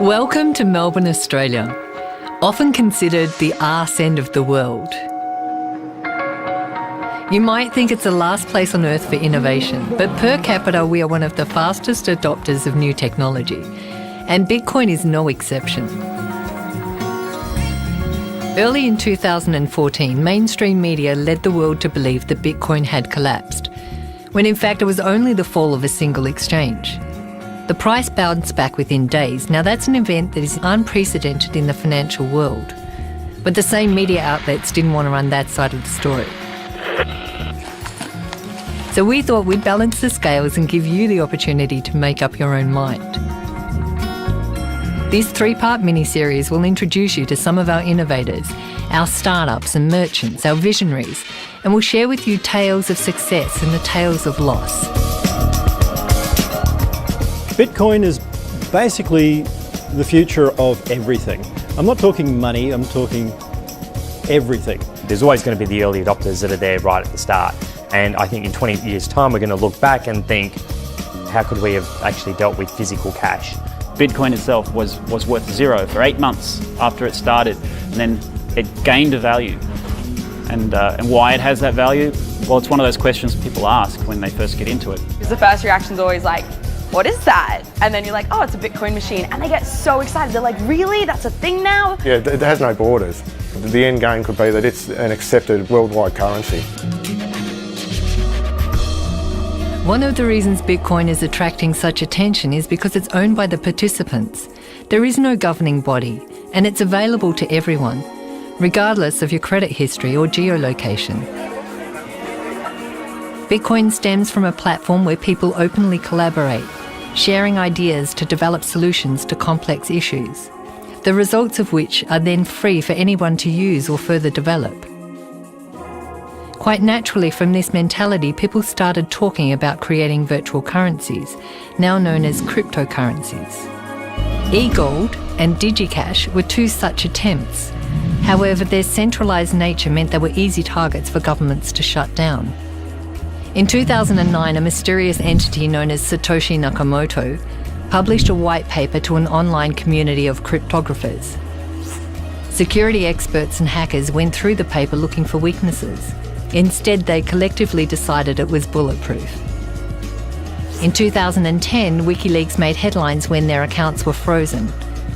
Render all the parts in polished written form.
Welcome to Melbourne, Australia, often considered the arse end of the world. You might think it's the last place on earth for innovation, but per capita we are one of the fastest adopters of new technology, and Bitcoin is no exception. Early in 2014, mainstream media led the world to believe that Bitcoin had collapsed, when in fact it was only the fall of a single exchange. The price bounced back within days. Now that's an event that is unprecedented in the financial world. But the same media outlets didn't want to run that side of the story. So we thought we'd balance the scales and give you the opportunity to make up your own mind. This three-part mini-series will introduce you to some of our innovators, our startups and merchants, our visionaries, and we'll share with you tales of success and the tales of loss. Bitcoin is basically the future of everything. I'm not talking money, I'm talking everything. There's always going to be the early adopters that are there right at the start. And I think in 20 years' time, we're going to look back and think, how could we have actually dealt with physical cash? Bitcoin itself was worth zero for 8 months after it started, and then it gained a value. And why it has that value? Well, it's one of those questions people ask when they first get into it. Because the first reaction is always like, what is that? And then you're like, oh, it's a Bitcoin machine. And they get so excited. They're like, really? That's a thing now? Yeah, it has no borders. The end game could be that it's an accepted worldwide currency. One of the reasons Bitcoin is attracting such attention is because it's owned by the participants. There is no governing body, and it's available to everyone, regardless of your credit history or geolocation. Bitcoin stems from a platform where people openly collaborate, sharing ideas to develop solutions to complex issues, the results of which are then free for anyone to use or further develop. Quite naturally, from this mentality, people started talking about creating virtual currencies, now known as cryptocurrencies. eGold and DigiCash were two such attempts. However, their centralised nature meant they were easy targets for governments to shut down. In 2009, a mysterious entity known as Satoshi Nakamoto published a white paper to an online community of cryptographers. Security experts and hackers went through the paper looking for weaknesses. Instead, they collectively decided it was bulletproof. In 2010, WikiLeaks made headlines when their accounts were frozen.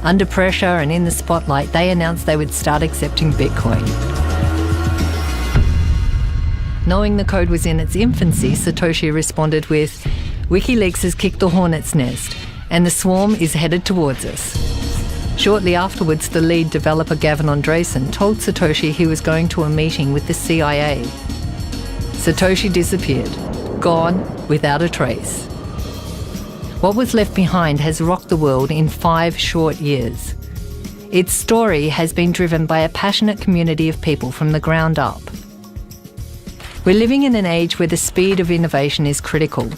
Under pressure and in the spotlight, they announced they would start accepting Bitcoin. Knowing the code was in its infancy, Satoshi responded with, "WikiLeaks has kicked the hornet's nest, and the swarm is headed towards us." Shortly afterwards, the lead developer Gavin Andresen told Satoshi he was going to a meeting with the CIA. Satoshi disappeared, gone without a trace. What was left behind has rocked the world in 5 short years. Its story has been driven by a passionate community of people from the ground up. We're living in an age where the speed of innovation is critical.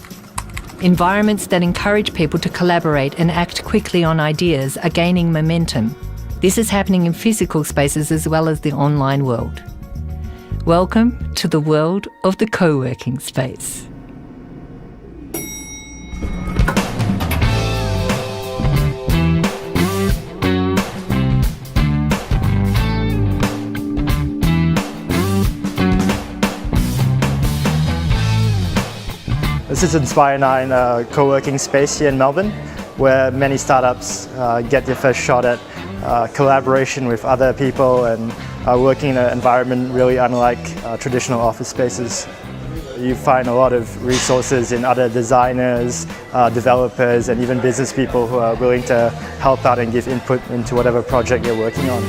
Environments that encourage people to collaborate and act quickly on ideas are gaining momentum. This is happening in physical spaces as well as the online world. Welcome to the world of the co-working space. This is Inspire 9, a co-working space here in Melbourne, where many startups get their first shot at collaboration with other people and working in an environment really unlike traditional office spaces. You find a lot of resources in other designers, developers, and even business people who are willing to help out and give input into whatever project you're working on.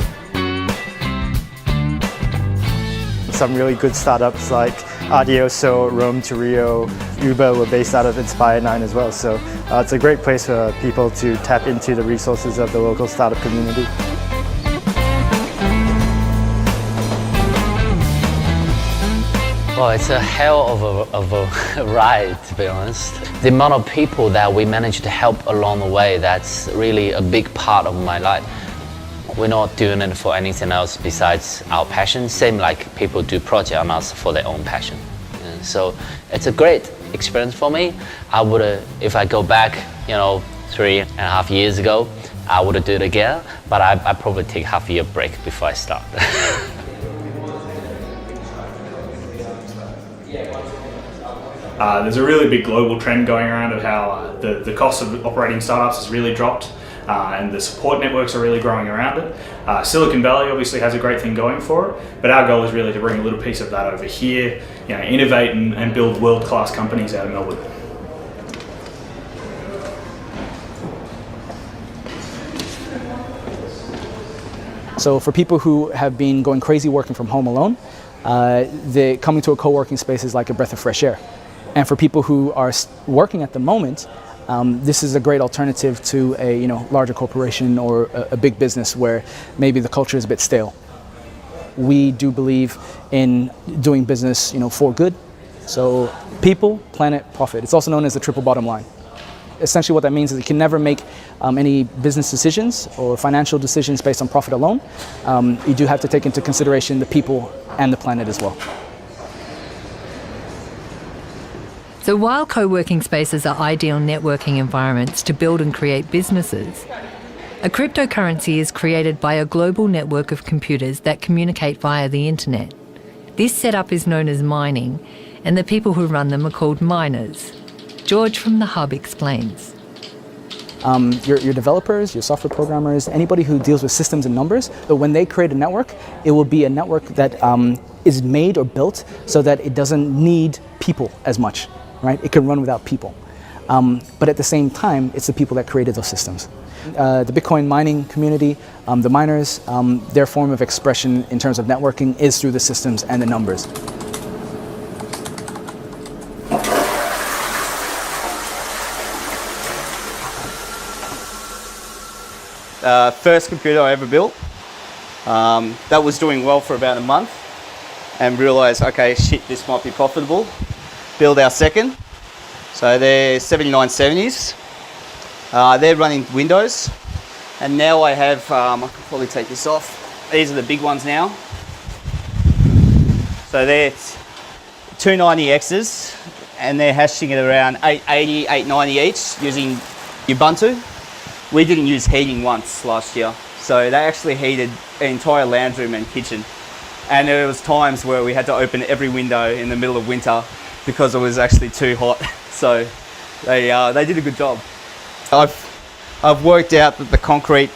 Some really good startups like Adioso, Rome to Rio, Uber were based out of Inspire 9 as well. So it's a great place for people to tap into the resources of the local startup community. Well, it's a hell of a ride, to be honest. The amount of people that we managed to help along the way, that's really a big part of my life. We're not doing it for anything else besides our passion, same like people do project on us for their own passion. And so it's a great experience for me. I would, if I go back, 3.5 years ago, I would do it again, but I probably take half a year break before I start. There's a really big global trend going around of how the cost of operating startups has really dropped, and the support networks are really growing around it. Silicon Valley obviously has a great thing going for it, but our goal is really to bring a little piece of that over here, innovate and build world-class companies out of Melbourne. So for people who have been going crazy working from home alone, coming to a co-working space is like a breath of fresh air. And for people who are working at the moment, this is a great alternative to a larger corporation or a big business where maybe the culture is a bit stale. We do believe in doing business, for good. So people, planet, profit. It's also known as the triple bottom line. Essentially what that means is you can never make any business decisions or financial decisions based on profit alone. You do have to take into consideration the people and the planet as well. So while co-working spaces are ideal networking environments to build and create businesses, a cryptocurrency is created by a global network of computers that communicate via the internet. This setup is known as mining, and the people who run them are called miners. George from The Hub explains. Your developers, your software programmers, anybody who deals with systems and numbers, but when they create a network, it will be a network that is made or built so that it doesn't need people as much, right? It can run without people. But at the same time, it's the people that created those systems. The Bitcoin mining community, the miners, their form of expression in terms of networking is through the systems and the numbers. First computer I ever built. That was doing well for about a month and realised, okay, shit, this might be profitable. Build our second. So they're 7970s. They're running Windows. And now I have, I can probably take this off. These are the big ones now. So they're 290Xs and they're hashing at around 880, 890 each using Ubuntu. We didn't use heating once last year, so they actually heated the entire lounge room and kitchen. And there was times where we had to open every window in the middle of winter because it was actually too hot. So they did a good job. I've worked out that the concrete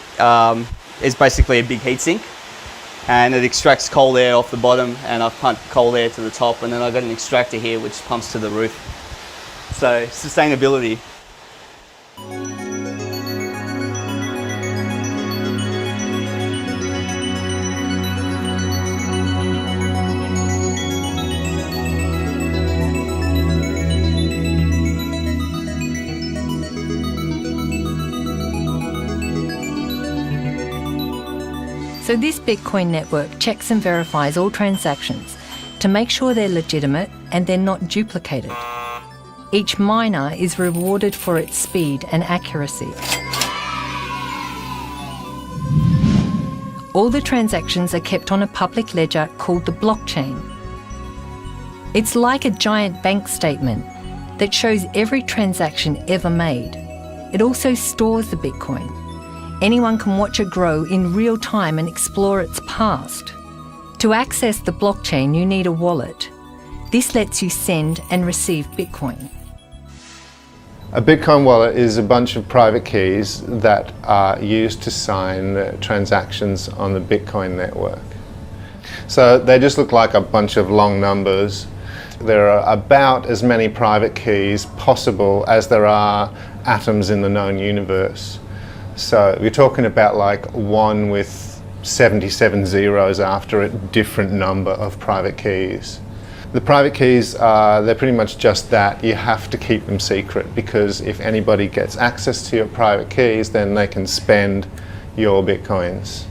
is basically a big heat sink, and it extracts cold air off the bottom, and I've pumped cold air to the top, and then I've got an extractor here which pumps to the roof. So sustainability. So this Bitcoin network checks and verifies all transactions to make sure they're legitimate and they're not duplicated. Each miner is rewarded for its speed and accuracy. All the transactions are kept on a public ledger called the blockchain. It's like a giant bank statement that shows every transaction ever made. It also stores the Bitcoin. Anyone can watch it grow in real time and explore its past. To access the blockchain, you need a wallet. This lets you send and receive Bitcoin. A Bitcoin wallet is a bunch of private keys that are used to sign transactions on the Bitcoin network. So they just look like a bunch of long numbers. There are about as many private keys possible as there are atoms in the known universe. So we're talking about like 1 with 77 zeros after a different number of private keys. The private keys, they're pretty much just that. You have to keep them secret because if anybody gets access to your private keys, then they can spend your Bitcoins.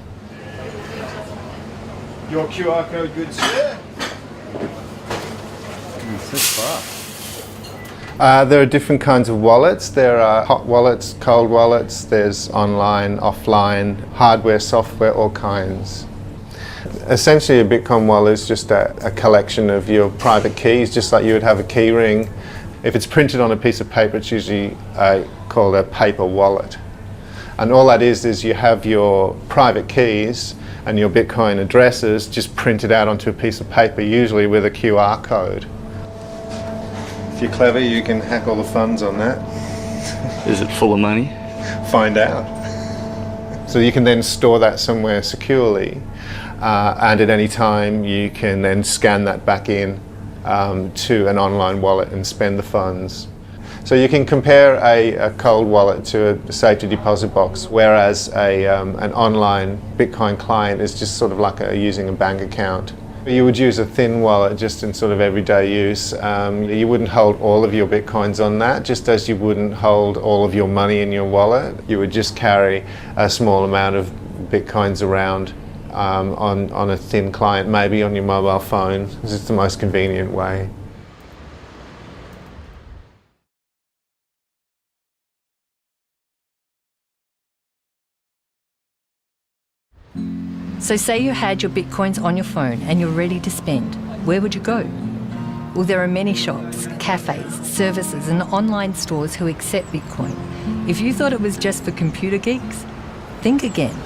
Your QR code, good sir. So far. There are different kinds of wallets. There are hot wallets, cold wallets, there's online, offline, hardware, software, all kinds. Essentially a Bitcoin wallet is just a collection of your private keys, just like you would have a key ring. If it's printed on a piece of paper, it's usually called a paper wallet. And all that is you have your private keys and your Bitcoin addresses just printed out onto a piece of paper, usually with a QR code. If you're clever, you can hack all the funds on that. Is it full of money? Find out. So you can then store that somewhere securely, and at any time you can then scan that back in to an online wallet and spend the funds. So you can compare a cold wallet to a safety deposit box, whereas an online Bitcoin client is just sort of like using a bank account. You would use a thin wallet just in sort of everyday use. You wouldn't hold all of your Bitcoins on that, just as you wouldn't hold all of your money in your wallet. You would just carry a small amount of Bitcoins around on a thin client, maybe on your mobile phone. This is the most convenient way. So say you had your Bitcoins on your phone and you're ready to spend. Where would you go? Well, there are many shops, cafes, services and online stores who accept Bitcoin. If you thought it was just for computer geeks, think again.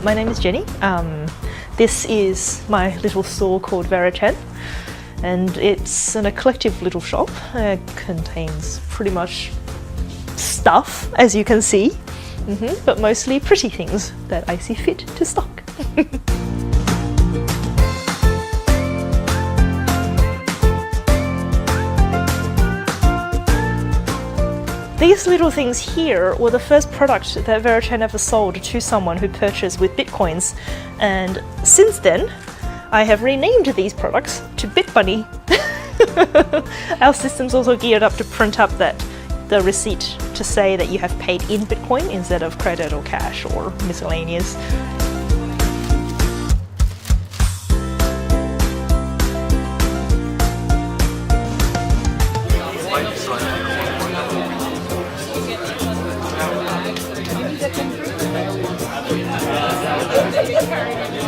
My name is Jenny. This is my little store called Veriten, and it's an eclectic little shop. It contains pretty much stuff, as you can see, but mostly pretty things that I see fit to stock. These little things here were the first product that Veriten ever sold to someone who purchased with Bitcoins, and since then I have renamed these products to BitBunny. Our system's also geared up to print up the receipt to say that you have paid in Bitcoin instead of credit or cash or miscellaneous.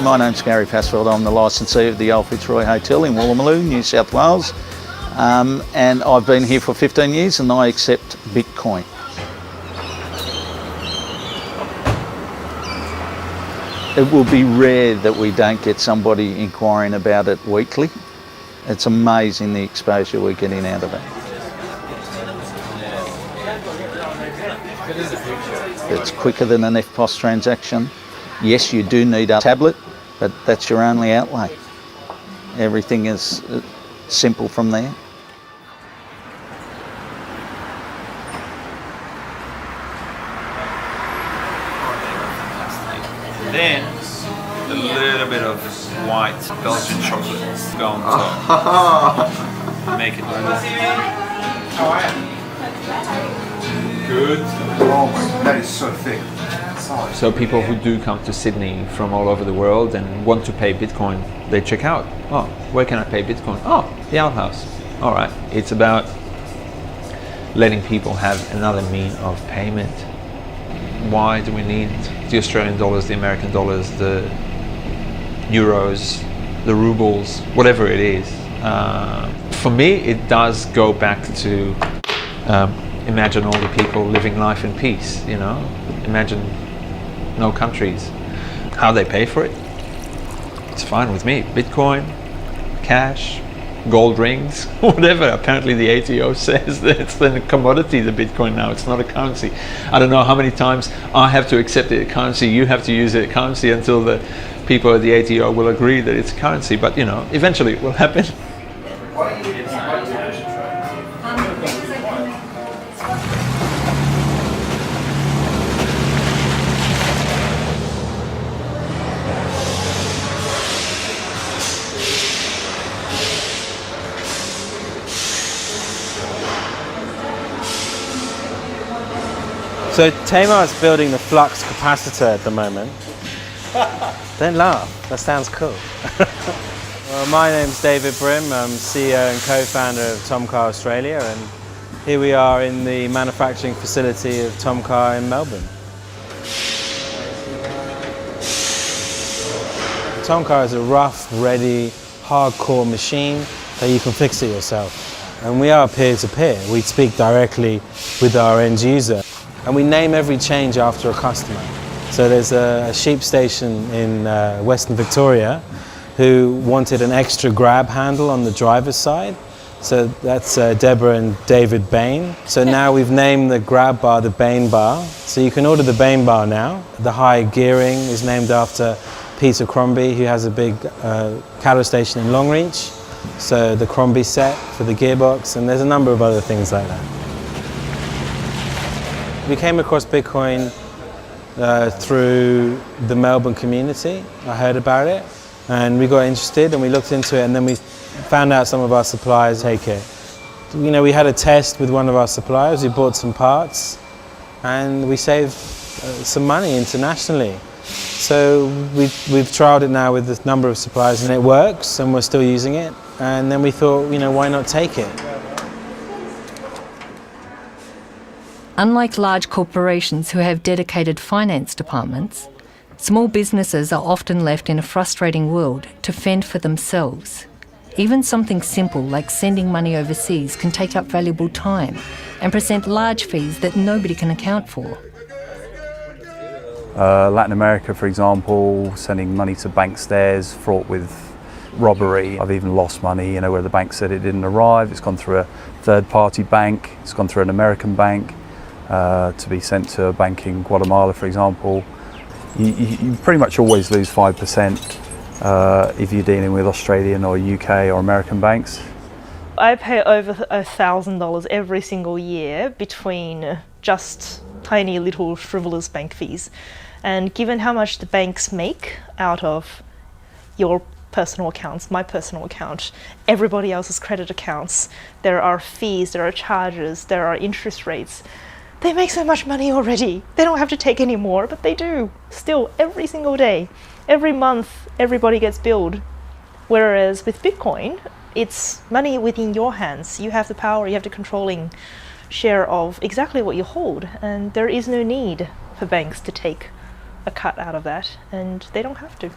My name's Gary Passfield. I'm the licensee of the Old Fitzroy Hotel in Woolloomooloo, New South Wales, and I've been here for 15 years and I accept Bitcoin. It will be rare that we don't get somebody inquiring about it weekly. It's amazing the exposure we're getting out of it. It's quicker than an EFTPOS transaction. Yes, you do need a tablet, but that's your only outlay. Everything is simple from there. Then a little bit of white Belgian chocolate go on top. Make it good. Oh my, that is so thick. So people who do come to Sydney from all over the world and want to pay Bitcoin, they check out, oh, where can I pay Bitcoin? Oh, the Outhouse. All right, it's about letting people have another mean of payment. Why do we need the Australian dollars, the American dollars, the euros, the rubles, whatever it is? For me, it does go back to imagine all the people living life in peace, you know? Imagine no countries. How they pay for it, it's fine with me. Bitcoin, cash, gold rings, whatever. Apparently the ATO says that it's a commodity, the Bitcoin now, it's not a currency. I don't know how many times I have to accept it as currency, you have to use it as currency until the people at the ATO will agree that it's currency, but you know, eventually it will happen. So Tamar is building the flux capacitor at the moment. Don't laugh, that sounds cool. Well, my name's David Brim. I'm CEO and co-founder of Tomcar Australia, and here we are in the manufacturing facility of Tomcar in Melbourne. Tomcar is a rough, ready, hardcore machine that you can fix it yourself. And we are peer-to-peer. We speak directly with our end user. And we name every change after a customer. So there's a sheep station in Western Victoria who wanted an extra grab handle on the driver's side. So that's Deborah and David Bain. So now we've named the grab bar the Bain bar. So you can order the Bain bar now. The high gearing is named after Peter Crombie, who has a big cattle station in Longreach. So the Crombie set for the gearbox, and there's a number of other things like that. We came across Bitcoin through the Melbourne community. I heard about it, and we got interested, and we looked into it, and then we found out some of our suppliers take it. You know, we had a test with one of our suppliers. We bought some parts, and we saved some money internationally. So we've trialed it now with a number of suppliers, and it works, and we're still using it. And then we thought, you know, why not take it? Unlike large corporations who have dedicated finance departments, small businesses are often left in a frustrating world to fend for themselves. Even something simple like sending money overseas can take up valuable time and present large fees that nobody can account for. Latin America, for example, sending money to bank stairs fraught with robbery. I've even lost money, you know, where the bank said it didn't arrive. It's gone through a third-party bank. It's gone through an American bank to be sent to a bank in Guatemala, for example. You pretty much always lose 5% if you're dealing with Australian or UK or American banks. I pay over $1,000 every single year between just tiny little frivolous bank fees. And given how much the banks make out of your personal accounts, my personal account, everybody else's credit accounts, there are fees, there are charges, there are interest rates. They make so much money already. They don't have to take any more, but they do. Still, every single day, every month, everybody gets billed. Whereas with Bitcoin, it's money within your hands. You have the power, you have the controlling share of exactly what you hold, and there is no need for banks to take a cut out of that, and they don't have to.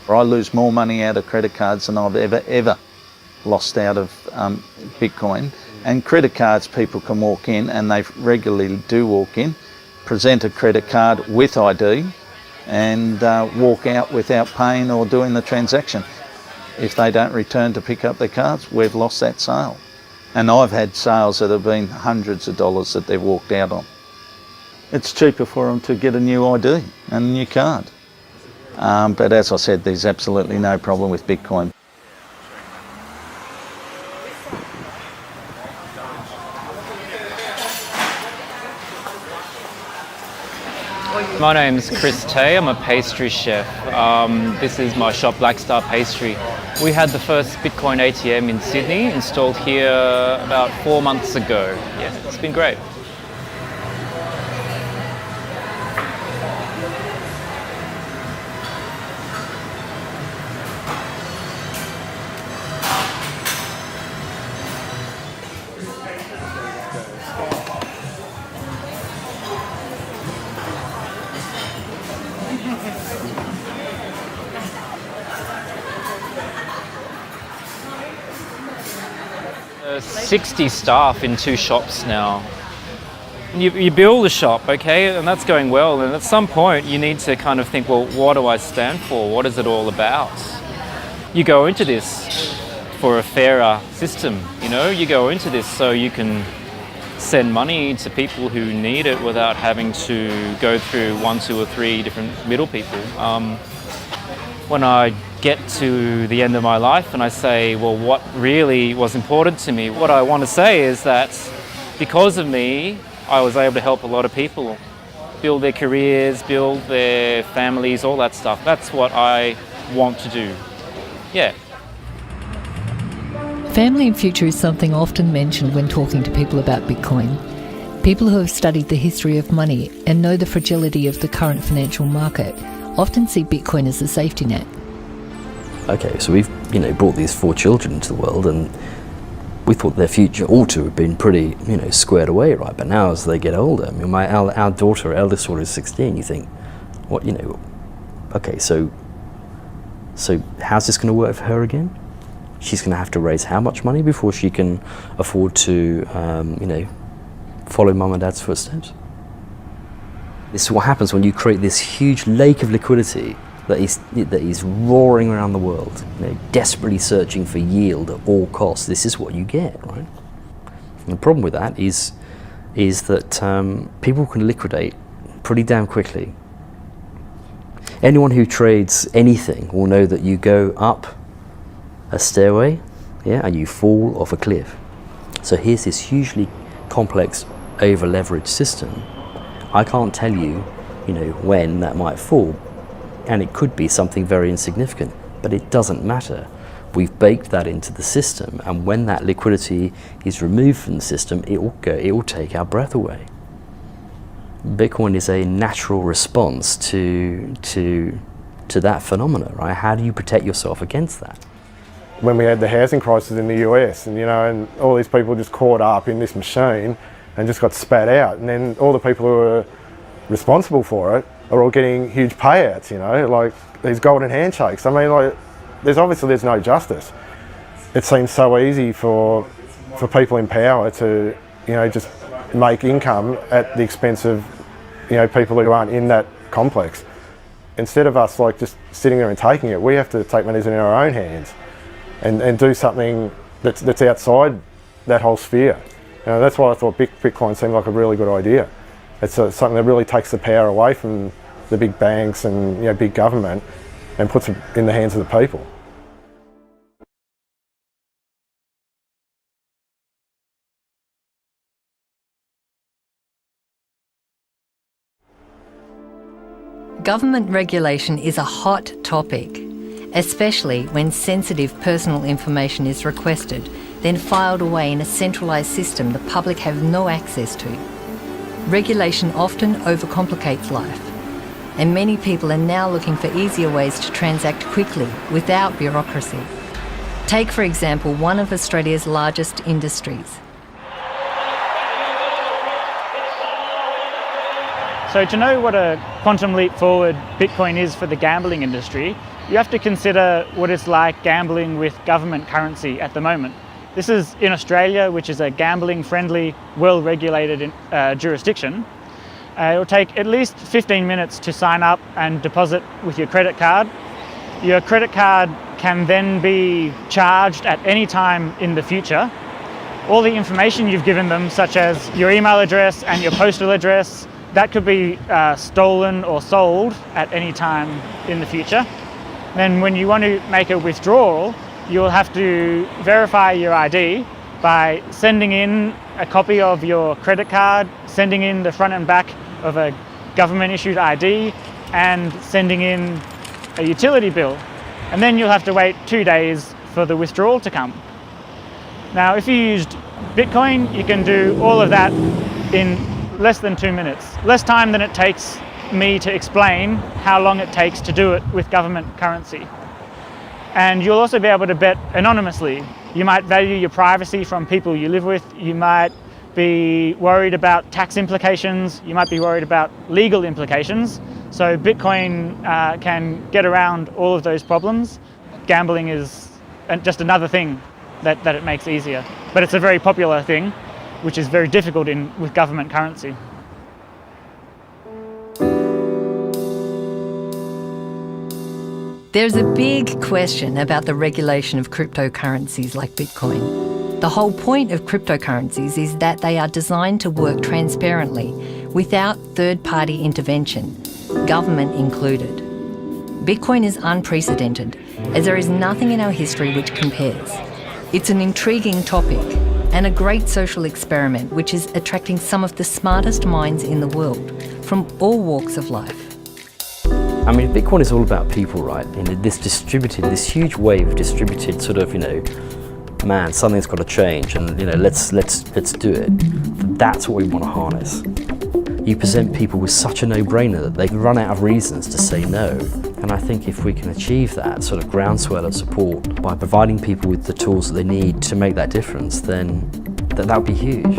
I lose more money out of credit cards than I've ever lost out of Bitcoin. And credit cards, people can walk in, and they regularly do walk in, present a credit card with ID, and walk out without paying or doing the transaction. If they don't return to pick up their cards, we've lost that sale. And I've had sales that have been hundreds of dollars that they've walked out on. It's cheaper for them to get a new ID and a new card. But as I said, there's absolutely no problem with Bitcoin. My name's Chris Tay, I'm a pastry chef. This is my shop, Black Star Pastry. We had the first Bitcoin ATM in Sydney installed here about 4 months ago. Yeah, it's been great. There's 60 staff in 2 shops now. You build a shop, okay, and that's going well, and at some point you need to kind of think, well, what do I stand for? What is it all about? You go into this for a fairer system, you know? You go into this so you can send money to people who need it without having to go through 1, 2 or 3 different middle people. When I get to the end of my life and I say, well, what really was important to me, what I want to say is that because of me, I was able to help a lot of people build their careers, build their families, all that stuff. That's what I want to do. Yeah. Family and future is something often mentioned when talking to people about Bitcoin. People who have studied the history of money and know the fragility of the current financial market often see Bitcoin as a safety net. okay, so we've brought these 4 children into the world, and we thought their future ought to have been pretty squared away, right? But now as they get older, I mean, our eldest daughter is 16. You think, what okay, so how's this going to work for her again? She's going to have to raise how much money before she can afford to follow mum and dad's footsteps? This is what happens when you create this huge lake of liquidity that is roaring around the world, desperately searching for yield at all costs. This is what you get, right? And the problem with that is that people can liquidate pretty damn quickly. Anyone who trades anything will know that you go up a stairway, and you fall off a cliff. So here's this hugely complex, over-leveraged system. I can't tell you, when that might fall, and it could be something very insignificant, but it doesn't matter. We've baked that into the system, and when that liquidity is removed from the system, it will take our breath away. Bitcoin is a natural response to that phenomena, right? How do you protect yourself against that? When we had the housing crisis in the US, and all these people just caught up in this machine and just got spat out, and then all the people who were responsible for it are all getting huge payouts, like these golden handshakes. I mean, there's no justice. It seems so easy for people in power to, just make income at the expense of, people who aren't in that complex. Instead of us just sitting there and taking it, we have to take matters in our own hands and do something that's outside that whole sphere. That's why I thought Bitcoin seemed like a really good idea. It's something that really takes the power away from the big banks and big government and puts it in the hands of the people. Government regulation is a hot topic, especially when sensitive personal information is requested, then filed away in a centralised system the public have no access to. Regulation often overcomplicates life, and many people are now looking for easier ways to transact quickly without bureaucracy. Take, for example, one of Australia's largest industries. So to know what a quantum leap forward Bitcoin is for the gambling industry, you have to consider what it's like gambling with government currency at the moment. This is in Australia, which is a gambling-friendly, well-regulated jurisdiction. It will take at least 15 minutes to sign up and deposit with your credit card. Your credit card can then be charged at any time in the future. All the information you've given them, such as your email address and your postal address, that could be stolen or sold at any time in the future. Then when you want to make a withdrawal, you'll have to verify your ID by sending in a copy of your credit card, sending in the front and back of a government-issued ID, and sending in a utility bill. And then you'll have to wait 2 days for the withdrawal to come. Now, if you used Bitcoin, you can do all of that in less than 2 minutes. Less time than it takes me to explain how long it takes to do it with government currency. And you'll also be able to bet anonymously. You might value your privacy from people you live with. You might be worried about tax implications. You might be worried about legal implications. So Bitcoin can get around all of those problems. Gambling is just another thing that it makes easier. But it's a very popular thing, which is very difficult with government currency. There's a big question about the regulation of cryptocurrencies like Bitcoin. The whole point of cryptocurrencies is that they are designed to work transparently, without third-party intervention, government included. Bitcoin is unprecedented, as there is nothing in our history which compares. It's an intriguing topic, and a great social experiment which is attracting some of the smartest minds in the world, from all walks of life. I mean, Bitcoin is all about people, right? This huge wave of distributed sort of, man, something's got to change, and let's do it. That's what we want to harness. you present people with such a no-brainer that they run out of reasons to say no. And I think if we can achieve that sort of groundswell of support by providing people with the tools that they need to make that difference, then that would be huge.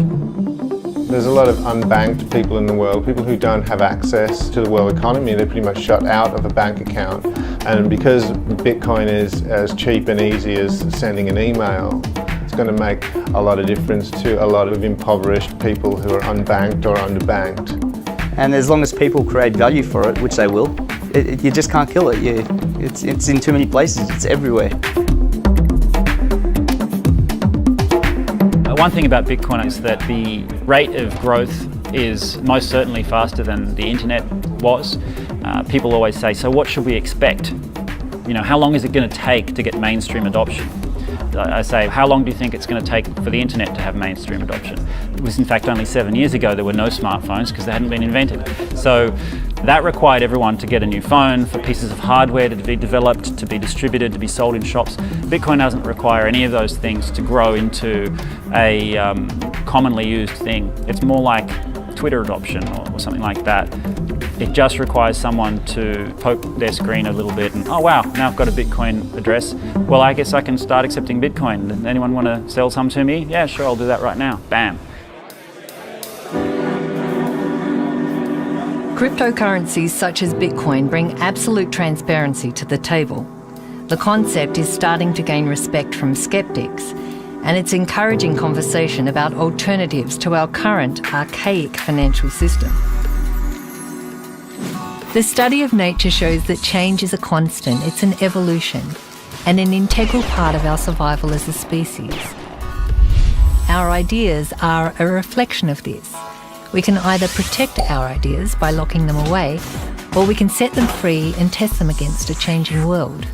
There's a lot of unbanked people in the world, people who don't have access to the world economy. They're pretty much shut out of a bank account. And because Bitcoin is as cheap and easy as sending an email, it's going to make a lot of difference to a lot of impoverished people who are unbanked or underbanked. And as long as people create value for it, which they will, you just can't kill it. It's in too many places, it's everywhere. One thing about Bitcoin is that the rate of growth is most certainly faster than the internet was. People always say, so what should we expect? You know, how long is it going to take to get mainstream adoption? I say, how long do you think it's going to take for the internet to have mainstream adoption? It was in fact only 7 years ago there were no smartphones because they hadn't been invented. So that required everyone to get a new phone, for pieces of hardware to be developed, to be distributed, to be sold in shops. Bitcoin doesn't require any of those things to grow into a commonly used thing. It's more like Twitter adoption or something like that. It just requires someone to poke their screen a little bit and, oh wow, now I've got a Bitcoin address. Well, I guess I can start accepting Bitcoin. Anyone want to sell some to me? Yeah, sure, I'll do that right now. Bam. Cryptocurrencies such as Bitcoin bring absolute transparency to the table. The concept is starting to gain respect from skeptics, and it's encouraging conversation about alternatives to our current archaic financial system. The study of nature shows that change is a constant, it's an evolution, and an integral part of our survival as a species. Our ideas are a reflection of this. We can either protect our ideas by locking them away, or we can set them free and test them against a changing world.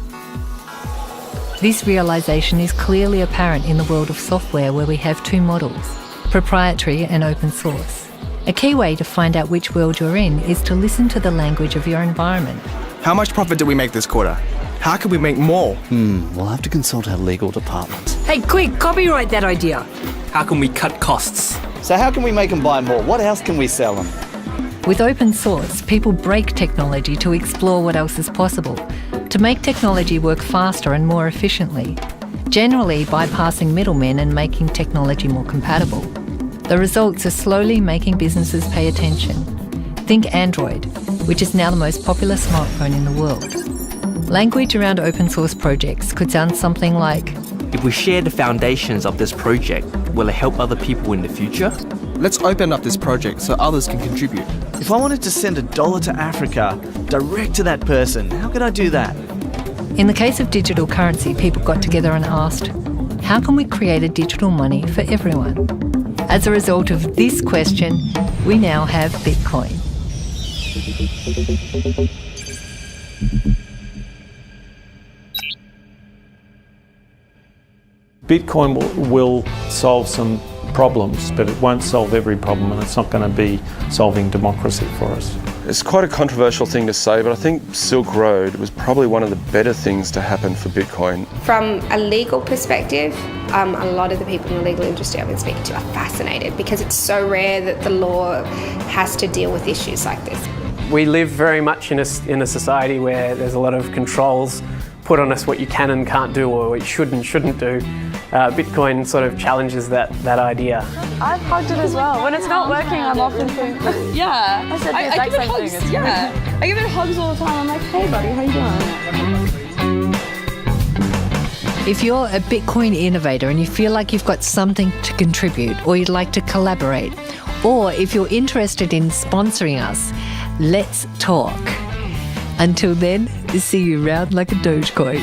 This realisation is clearly apparent in the world of software, where we have two models, proprietary and open source. A key way to find out which world you're in is to listen to the language of your environment. How much profit did we make this quarter? How can we make more? We'll have to consult our legal department. Hey, quick, copyright that idea. How can we cut costs? So how can we make them buy more? What else can we sell them? With open source, people break technology to explore what else is possible, to make technology work faster and more efficiently, generally bypassing middlemen and making technology more compatible. The results are slowly making businesses pay attention. Think Android, which is now the most popular smartphone in the world. Language around open source projects could sound something like, if we share the foundations of this project, will it help other people in the future? Let's open up this project so others can contribute. If I wanted to send $1 to Africa, direct to that person, how could I do that? In the case of digital currency, people got together and asked, how can we create a digital money for everyone? As a result of this question, we now have Bitcoin. Bitcoin will solve some problems, but it won't solve every problem, and it's not going to be solving democracy for us. It's quite a controversial thing to say, but I think Silk Road was probably one of the better things to happen for Bitcoin. From a legal perspective, a lot of the people in the legal industry I've been speaking to are fascinated because it's so rare that the law has to deal with issues like this. We live very much in a society where there's a lot of controls put on us, what you can and can't do, or what you should and shouldn't do. Bitcoin sort of challenges that idea. I've hugged it as well. When it's not working, I'm often thinking, yeah. I said the exact same thing. Yeah. I give it hugs all the time. I'm like, hey buddy, how you doing? If you're a Bitcoin innovator and you feel like you've got something to contribute, or you'd like to collaborate, or if you're interested in sponsoring us, let's talk. Until then, see you round like a Dogecoin.